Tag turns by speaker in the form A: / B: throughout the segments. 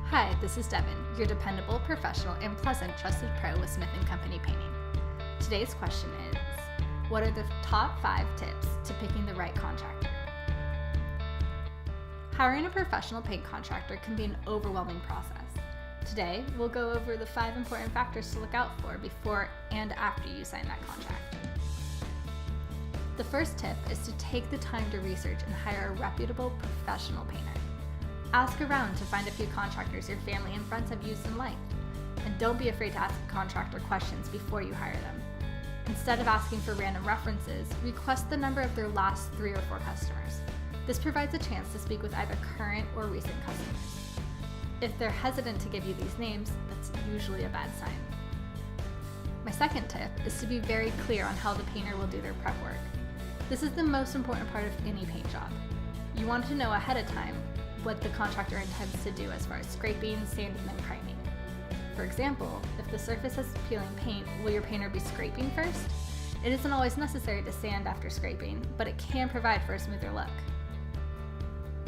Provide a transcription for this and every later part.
A: Hi, this is Devin, your dependable, professional, and pleasant trusted pro with Smith & Company Painting. Today's question is, what are the top 5 tips to picking the right contractor? Hiring a professional paint contractor can be an overwhelming process. Today, we'll go over the 5 important factors to look out for before and after you sign that contract. The first tip is to take the time to research and hire a reputable professional painter. Ask around to find a few contractors your family and friends have used and liked. And don't be afraid to ask a contractor questions before you hire them. Instead of asking for random references, request the number of their last 3 or 4 customers. This provides a chance to speak with either current or recent customers. If they're hesitant to give you these names, that's usually a bad sign. My second tip is to be very clear on how the painter will do their prep work. This is the most important part of any paint job. You want to know ahead of time what the contractor intends to do as far as scraping, sanding, and priming. For example, if the surface has peeling paint, will your painter be scraping first? It isn't always necessary to sand after scraping, but it can provide for a smoother look.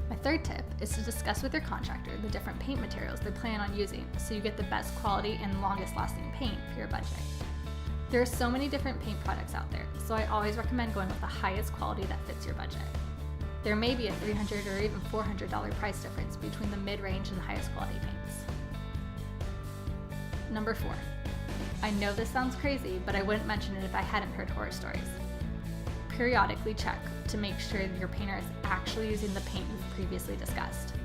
A: My third tip is to discuss with your contractor the different paint materials they plan on using so you get the best quality and longest lasting paint for your budget. There are so many different paint products out there, so I always recommend going with the highest quality that fits your budget. There may be a $300 or even $400 price difference between the mid-range and the highest quality paints. Number 4. I know this sounds crazy, but I wouldn't mention it if I hadn't heard horror stories. Periodically check to make sure your painter is actually using the paint you've previously discussed.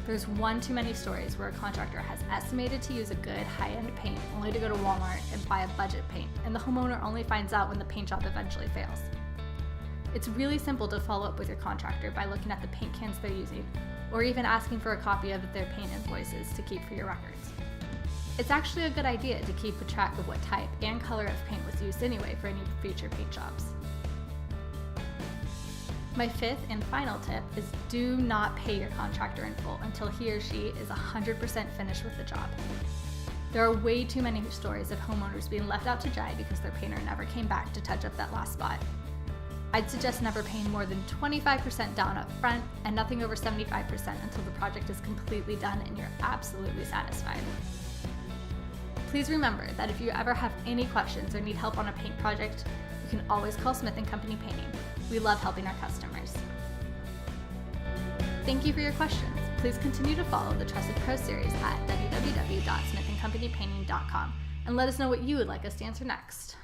A: There's one too many stories where a contractor has estimated to use a good high-end paint only to go to Walmart and buy a budget paint, and the homeowner only finds out when the paint job eventually fails. It's really simple to follow up with your contractor by looking at the paint cans they're using, or even asking for a copy of their paint invoices to keep for your records. It's actually a good idea to keep a track of what type and color of paint was used anyway for any future paint jobs. My 5th and final tip is do not pay your contractor in full until he or she is 100% finished with the job. There are way too many stories of homeowners being left out to dry because their painter never came back to touch up that last spot. I'd suggest never paying more than 25% down up front and nothing over 75% until the project is completely done and you're absolutely satisfied. Please remember that if you ever have any questions or need help on a paint project, you can always call Smith & Company Painting. We love helping our customers. Thank you for your questions. Please continue to follow the Trusted Pro series at www.smithandcompanypainting.com and let us know what you would like us to answer next.